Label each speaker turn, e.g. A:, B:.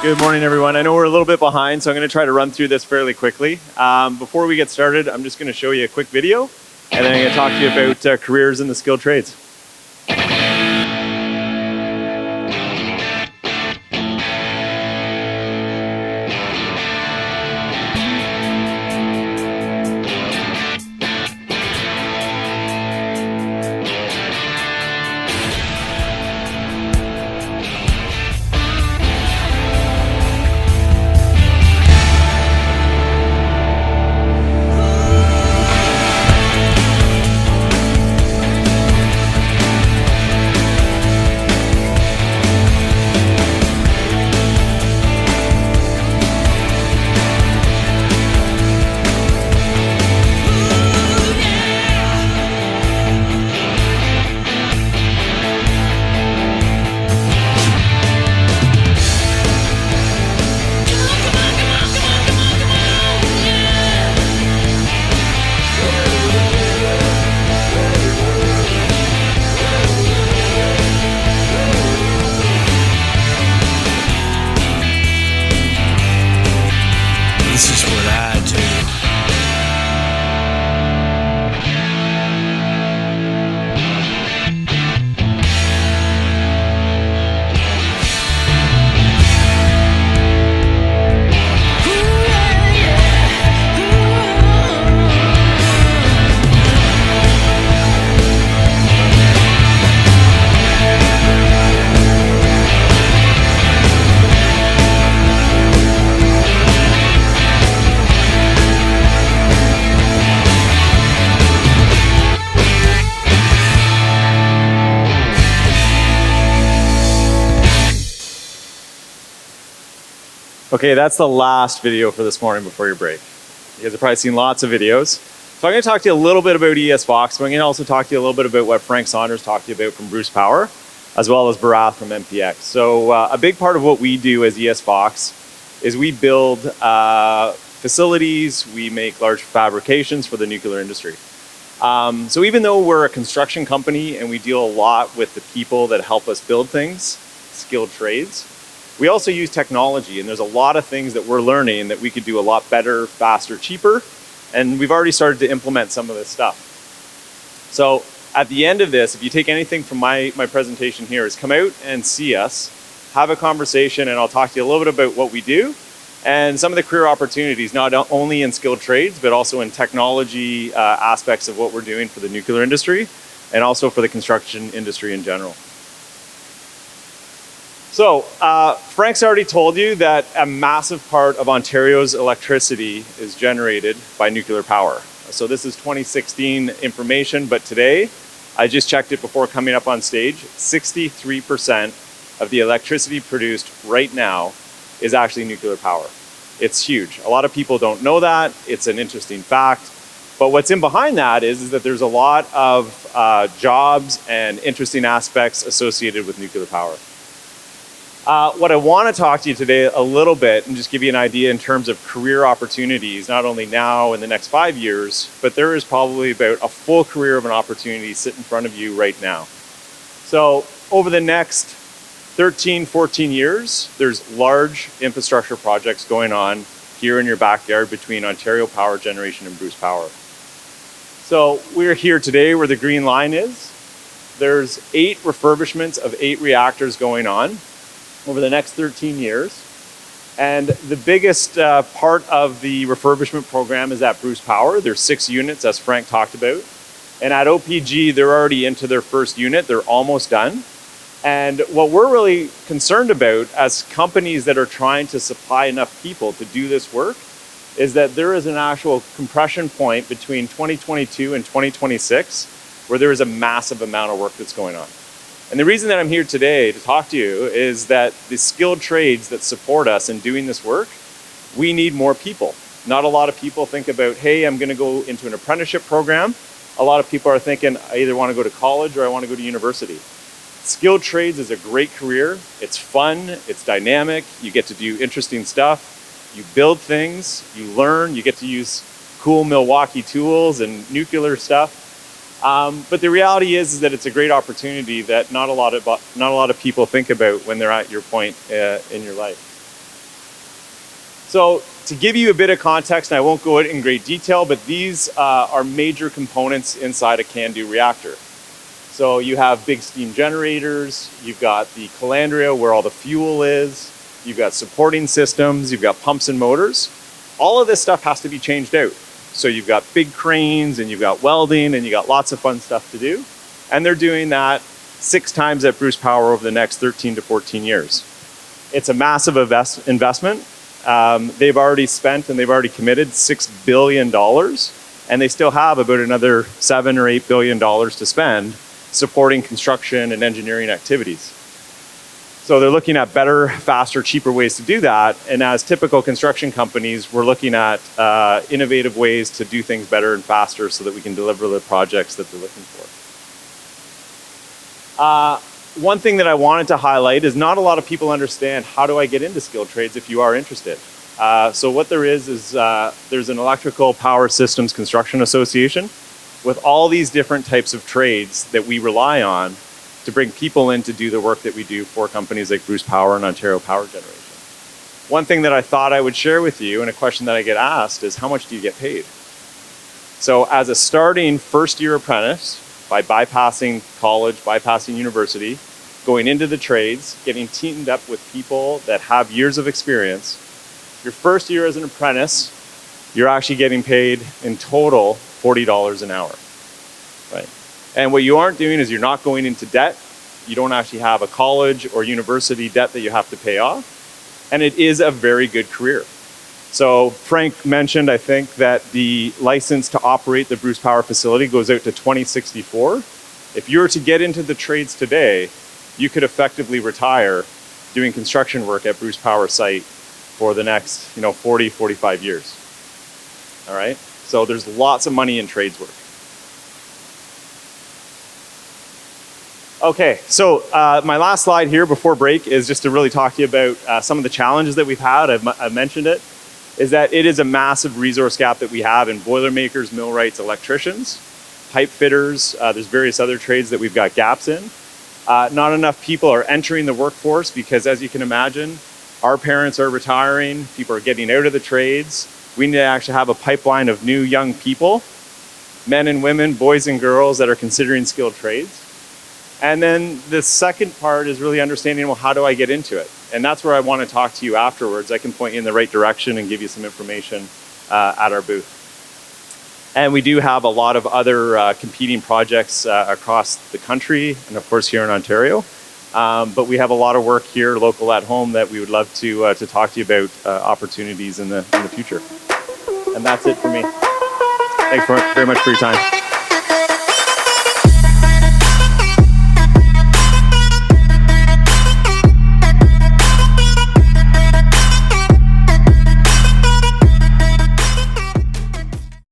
A: Good morning, everyone. I know we're a little bit behind, so I'm going to try to run through this fairly quickly. Before we get started, I'm just going to show you a quick video, and then I'm going to talk to you about careers in the skilled trades.
B: This is what I do.
A: Okay, that's the last video for this morning before your break. You guys have probably seen lots of videos. So I'm going to talk to you a little bit about ES-FOX, but I'm going to also talk to you a little bit about what Frank Saunders talked to you about from Bruce Power, as well as Barath from MPX. So a big part of what we do as ES-FOX is we build facilities, we make large fabrications for the nuclear industry. So even though we're a construction company and we deal a lot with the people that help us build things, skilled trades, we also use technology, and there's a lot of things that we're learning that we could do a lot better, faster, cheaper, and we've already started to implement some of this stuff. So at the end of this, if you take anything from my presentation here, is come out and see us, have a conversation, and I'll talk to you a little bit about what we do and some of the career opportunities, not only in skilled trades, but also in technology aspects of what we're doing for the nuclear industry and also for the construction industry in general. So Frank's already told you that a massive part of Ontario's electricity is generated by nuclear power. So this is 2016 information, but today, I just checked it before coming up on stage, 63% of the electricity produced right now is actually nuclear power. It's huge. A lot of people don't know that. It's an interesting fact. But what's in behind that is that there's a lot of jobs and interesting aspects associated with nuclear power. What I want to talk to you today a little bit and just give you an idea in terms of career opportunities, not only now in the next 5 years, but there is probably about a full career of an opportunity sitting in front of you right now. So over the next 13, 14 years, there's large infrastructure projects going on here in your backyard between Ontario Power Generation and Bruce Power. So we're here today where the green line is. There's 8 refurbishments of 8 reactors going on over the next 13 years. And the biggest part of the refurbishment program is at Bruce Power. There's 6 units, as Frank talked about. And at OPG, they're already into their first unit. They're almost done. And what we're really concerned about as companies that are trying to supply enough people to do this work is that there is an actual compression point between 2022 and 2026 where there is a massive amount of work that's going on. And the reason that I'm here today to talk to you is that the skilled trades that support us in doing this work, we need more people. Not a lot of people think about, hey, I'm gonna go into an apprenticeship program. A lot of people are thinking, I either wanna go to college or I wanna go to university. Skilled trades is a great career. It's fun, it's dynamic, you get to do interesting stuff, you build things, you learn, you get to use cool Milwaukee tools and nuclear stuff. But the reality is that it's a great opportunity that not a lot of people think about when they're at your point in your life. So to give you a bit of context, and I won't go in great detail, but these are major components inside a CANDU reactor. So you have big steam generators, you've got the calandria where all the fuel is, you've got supporting systems, you've got pumps and motors. All of this stuff has to be changed out. So you've got big cranes and you've got welding and you got lots of fun stuff to do. And they're doing that 6 times at Bruce Power over the next 13 to 14 years. It's a massive investment. They've already spent and they've already committed $6 billion, and they still have about another $7 or $8 billion to spend supporting construction and engineering activities. So they're looking at better, faster, cheaper ways to do that. And as typical construction companies, we're looking at innovative ways to do things better and faster so that we can deliver the projects that they're looking for. One thing that I wanted to highlight is not a lot of people understand how do I get into skilled trades if you are interested. So what there is there's an Electrical Power Systems Construction Association with all these different types of trades that we rely on to bring people in to do the work that we do for companies like Bruce Power and Ontario Power Generation. One thing that I thought I would share with you, and a question that I get asked, is how much do you get paid? So as a starting first-year apprentice, by bypassing college, bypassing university, going into the trades, getting teamed up with people that have years of experience, your first year as an apprentice, you're actually getting paid in total $40 an hour, right? And what you aren't doing is you're not going into debt. You don't actually have a college or university debt that you have to pay off. And it is a very good career. So Frank mentioned, I think, that the license to operate the Bruce Power facility goes out to 2064. If you were to get into the trades today, you could effectively retire doing construction work at Bruce Power site for the next 40, 45 years. All right? So there's lots of money in trades work. Okay, so my last slide here before break is just to really talk to you about some of the challenges that we've had. I've mentioned it, is that it is a massive resource gap that we have in boilermakers, millwrights, electricians, pipe fitters. There's various other trades that we've got gaps in. Not enough people are entering the workforce because, as you can imagine, our parents are retiring, people are getting out of the trades. We need to actually have a pipeline of new young people, men and women, boys and girls that are considering skilled trades. And then the second part is really understanding, well, how do I get into it? And that's where I want to talk to you afterwards. I can point you in the right direction and give you some information at our booth. And we do have a lot of other competing projects across the country and of course here in Ontario. But we have a lot of work here local at home that we would love to talk to you about opportunities in the future. And that's it for me. Thanks very much for your time.